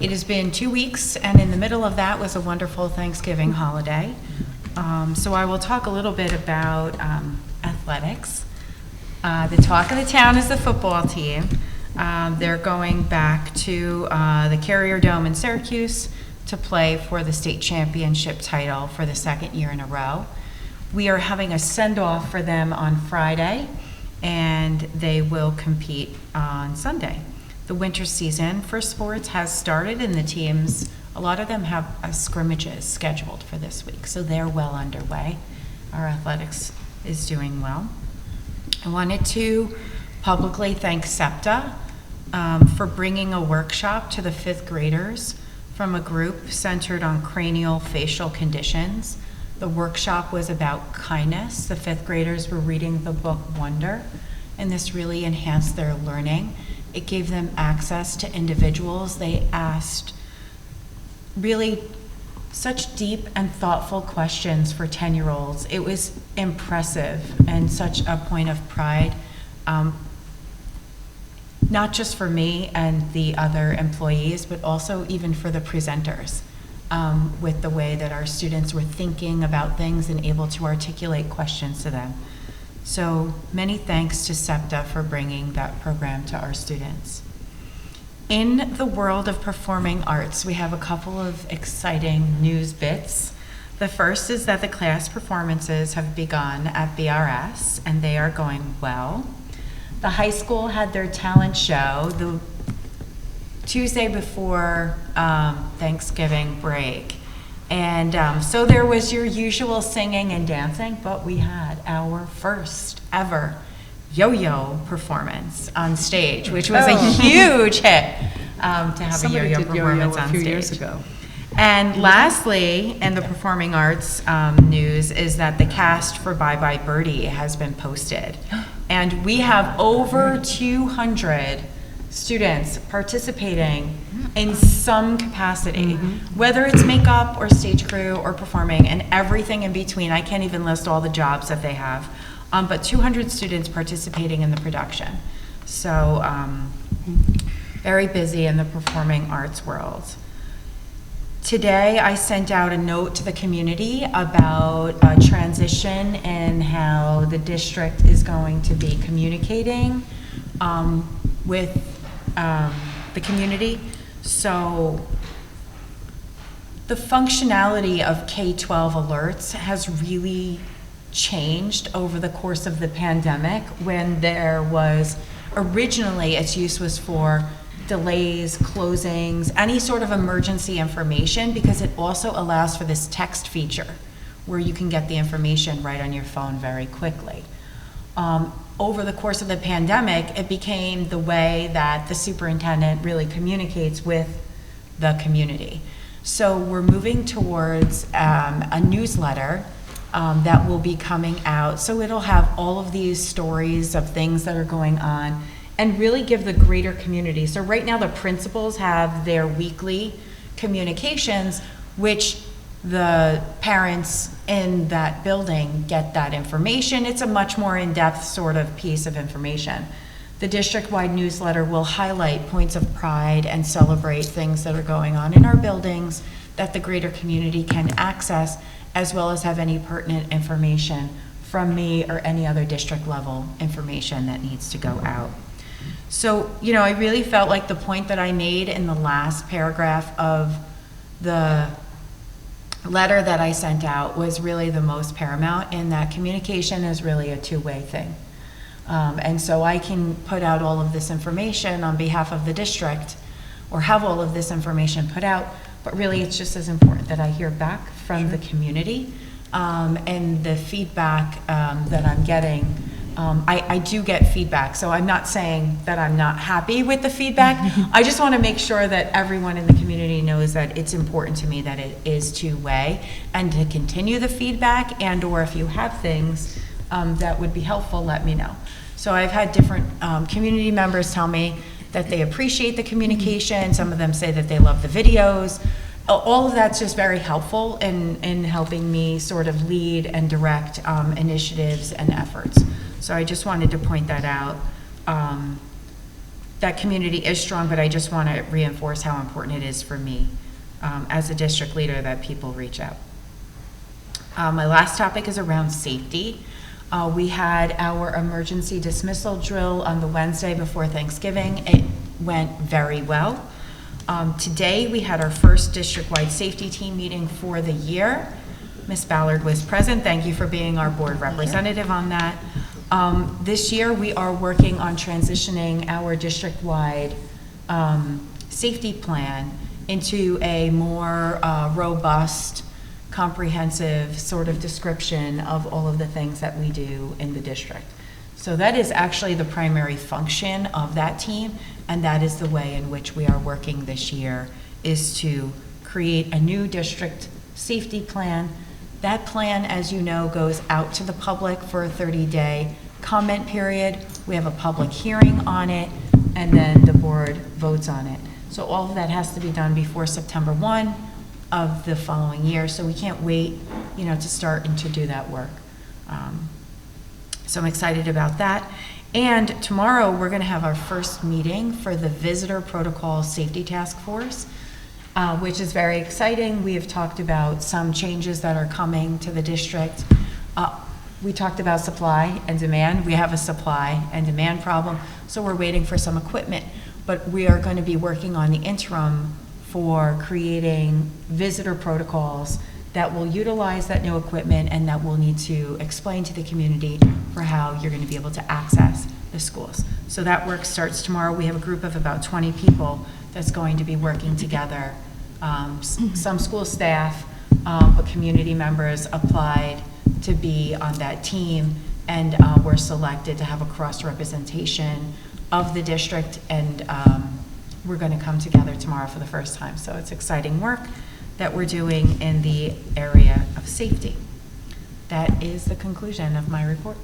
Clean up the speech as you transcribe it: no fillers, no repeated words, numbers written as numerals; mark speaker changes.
Speaker 1: It has been 2 weeks, and in the middle of that was a wonderful Thanksgiving holiday. So I will talk a little bit about athletics. The talk of the town is the football team. They're going back to the Carrier Dome in Syracuse to play for the state championship title for the second year in a row. We are having a send-off for them on Friday, and they will compete on Sunday. The winter season for sports has started, and the teams, a lot of them have scrimmages scheduled for this week, so they're well underway. Our athletics is doing well. I wanted to publicly thank SEPTA for bringing a workshop to the fifth graders from a group centered on cranial facial conditions. The workshop was about kindness. The fifth graders were reading the book Wonder, and this really enhanced their learning. It gave them access to individuals. They asked really such deep and thoughtful questions for 10-year-olds. It was impressive and such a point of pride, not just for me and the other employees, but also even for the presenters, with the way that our students were thinking about things and able to articulate questions to them. So many thanks to SEPTA for bringing that program to our students. In the world of performing arts, we have a couple of exciting news bits. The first is that the class performances have begun at BRS, and they are going well. The high school had their talent show the Tuesday before Thanksgiving break. And so there was your usual singing and dancing, but we had our first ever yo-yo performance on stage, which was a huge hit to have a yo-yo performance on stage. A few years ago. And lastly, in the performing arts news, is that the cast for Bye Bye Birdie has been posted. And we have over 200 students participating in some capacity, whether it's makeup or stage crew or performing and everything in between. I can't even list all the jobs that they have, but 200 students participating in the production. So very busy in the performing arts world. Today, I sent out a note to the community about a transition and how the district is going to be communicating with the community. So the functionality of K-12 alerts has really changed over the course of the pandemic, when there was, originally its use was for delays, closings, any sort of emergency information, because it also allows for this text feature where you can get the information right on your phone very quickly. Over the course of the pandemic, it became the way that the superintendent really communicates with the community. So we're moving towards a newsletter that will be coming out. So it'll have all of these stories of things that are going on and really give the greater community. So right now the principals have their weekly communications, which the parents in that building get that information. It's a much more in-depth sort of piece of information. The district-wide newsletter will highlight points of pride and celebrate things that are going on in our buildings that the greater community can access, as well as have any pertinent information from me or any other district level information that needs to go out. So, you know, I really felt like the point that I made in the last paragraph of the letter that I sent out was really the most paramount, in that communication is really a two-way thing. And so I can put out all of this information on behalf of the district, or have all of this information put out, but really it's just as important that I hear back from the community, and the feedback that I'm getting. I do get feedback, so I'm not saying that I'm not happy with the feedback. I just want to make sure that everyone in the community knows that it's important to me that it is two-way, and to continue the feedback, and or if you have things that would be helpful, let me know. So I've had different community members tell me that they appreciate the communication. Some of them say that they love the videos. All of that's just very helpful in helping me sort of lead and direct initiatives and efforts. So I just wanted to point that out. that community is strong, but I just want to reinforce how important it is for me as a district leader that people reach out. My last topic is around safety. We had our emergency dismissal drill on the Wednesday before Thanksgiving. It went very well. Today we had our first district-wide safety team meeting for the year. Ms. Ballard was present. Thank you for being our board representative on that. This year we are working on transitioning our district-wide safety plan into a more robust, comprehensive sort of description of all of the things that we do in the district. So that is actually the primary function of that team, and that is the way in which we are working this year, is to create a new district safety plan. That plan, as you know, goes out to the public for a 30-day comment period. We have a public hearing on it, and then the board votes on it. So all of that has to be done before September 1 of the following year, so we can't wait, to start and to do that work. So I'm excited about that. And tomorrow we're going to have our first meeting for the Visitor Protocol Safety Task Force, which is very exciting. We have talked about some changes that are coming to the district. We talked about supply and demand. We have a supply and demand problem, so we're waiting for some equipment. But we are going to be working on the interim for creating visitor protocols that will utilize that new equipment and that we'll need to explain to the community for how you're going to be able to access the schools. So that work starts tomorrow. We have a group of about 20 people that's going to be working together. Some school staff, but community members applied to be on that team, and were selected to have a cross-representation of the district, and we're going to come together tomorrow for the first time. So it's exciting work that we're doing in the area of safety. That is the conclusion of my report.